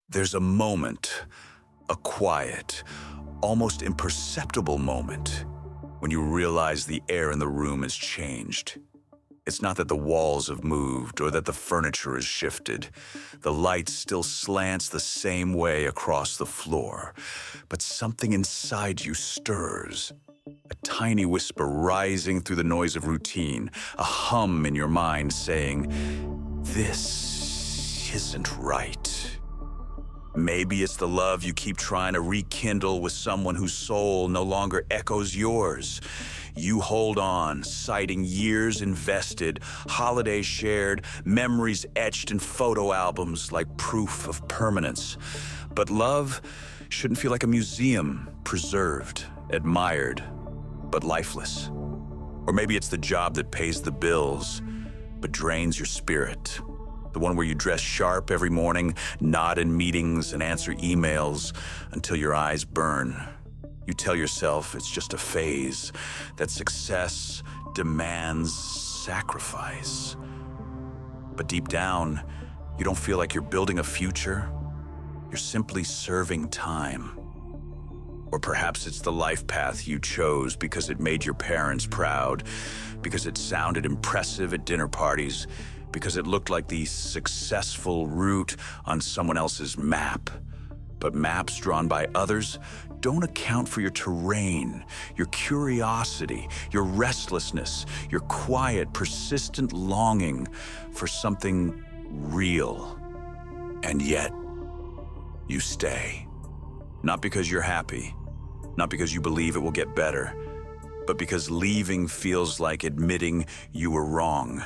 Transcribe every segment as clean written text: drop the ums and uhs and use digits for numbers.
There's a moment, a quiet, almost imperceptible moment, when you realize the air in the room has changed. It's not that the walls have moved or that the furniture has shifted. The light still slants the same way across the floor, but something inside you stirs. A tiny whisper rising through the noise of routine, a hum in your mind saying, "This isn't right." Maybe it's the love you keep trying to rekindle with someone whose soul no longer echoes yours. You hold on, citing years invested, holidays shared, memories etched in photo albums like proof of permanence. But love shouldn't feel like a museum, preserved, admired, but lifeless. Or maybe it's the job that pays the bills, but drains your spirit. The one where you dress sharp every morning, nod in meetings, and answer emails until your eyes burn. You tell yourself it's just a phase, that success demands sacrifice. But deep down, you don't feel like you're building a future. You're simply serving time. Or perhaps it's the life path you chose because it made your parents proud, because it sounded impressive at dinner parties, because it looked like the successful route on someone else's map. But maps drawn by others don't account for your terrain, your curiosity, your restlessness, your quiet, persistent longing for something real. And yet, you stay. Not because you're happy, not because you believe it will get better, but because leaving feels like admitting you were wrong.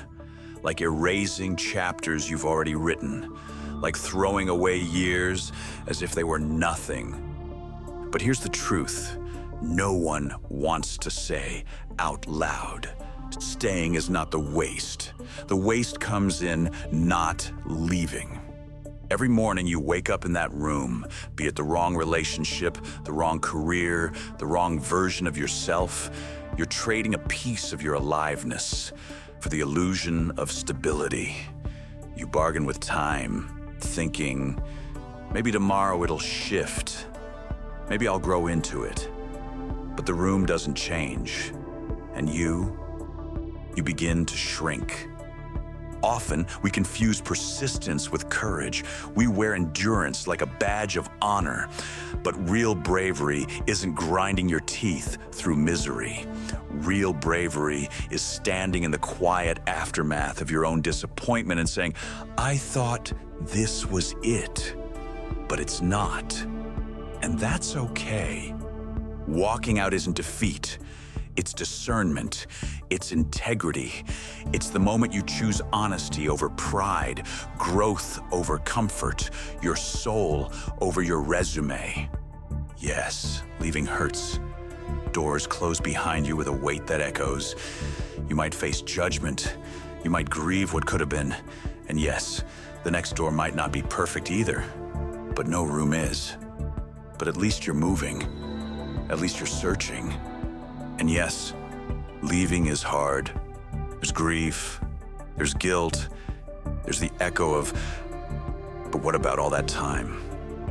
Like erasing chapters you've already written, like throwing away years as if they were nothing. But here's the truth. No one wants to say out loud, staying is not the waste. The waste comes in not leaving. Every morning you wake up in that room, be it the wrong relationship, the wrong career, the wrong version of yourself, you're trading a piece of your aliveness for the illusion of stability. You bargain with time, thinking, maybe tomorrow it'll shift. Maybe I'll grow into it. But the room doesn't change. And you begin to shrink. Often, we confuse persistence with courage. We wear endurance like a badge of honor. But real bravery isn't grinding your teeth through misery. Real bravery is standing in the quiet aftermath of your own disappointment and saying, "I thought this was it, but it's not." And that's okay. Walking out isn't defeat. It's discernment. It's integrity. It's the moment you choose honesty over pride, growth over comfort, your soul over your resume. Yes, leaving hurts. Doors close behind you with a weight that echoes. You might face judgment. You might grieve what could have been. And yes, the next door might not be perfect either, but no room is. But at least you're moving. At least you're searching. And yes, leaving is hard. There's grief, there's guilt, there's the echo of, but what about all that time?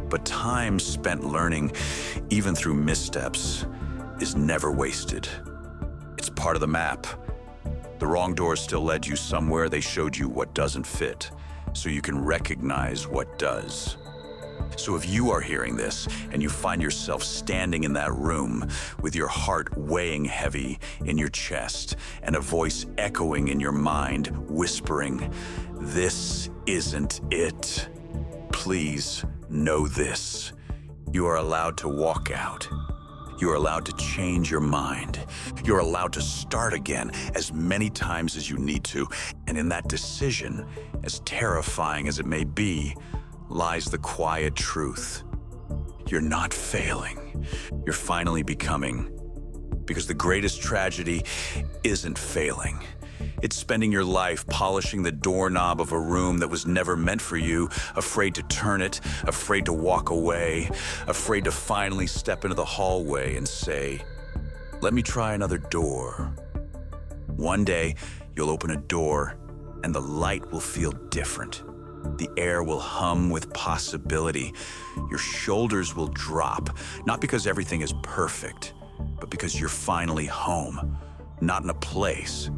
But time spent learning, even through missteps, is never wasted. It's part of the map. The wrong doors still led you somewhere. They showed you what doesn't fit, so you can recognize what does. So if you are hearing this and you find yourself standing in that room with your heart weighing heavy in your chest and a voice echoing in your mind, whispering, "This isn't it," please know this. You are allowed to walk out. You are allowed to change your mind. You're allowed to start again as many times as you need to. And in that decision, as terrifying as it may be, lies the quiet truth. You're not failing. You're finally becoming. Because the greatest tragedy isn't failing. It's spending your life polishing the doorknob of a room that was never meant for you, afraid to turn it, afraid to walk away, afraid to finally step into the hallway and say, "Let me try another door." One day, you'll open a door and the light will feel different. The air will hum with possibility. Your shoulders will drop, not because everything is perfect, but because you're finally home, not in a place,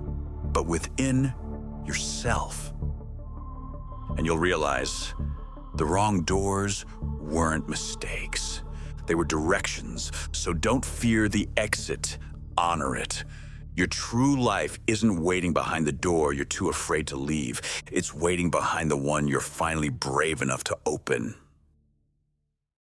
but within yourself. And you'll realize the wrong doors weren't mistakes. They were directions, so don't fear the exit, honor it. Your true life isn't waiting behind the door you're too afraid to leave. It's waiting behind the one you're finally brave enough to open.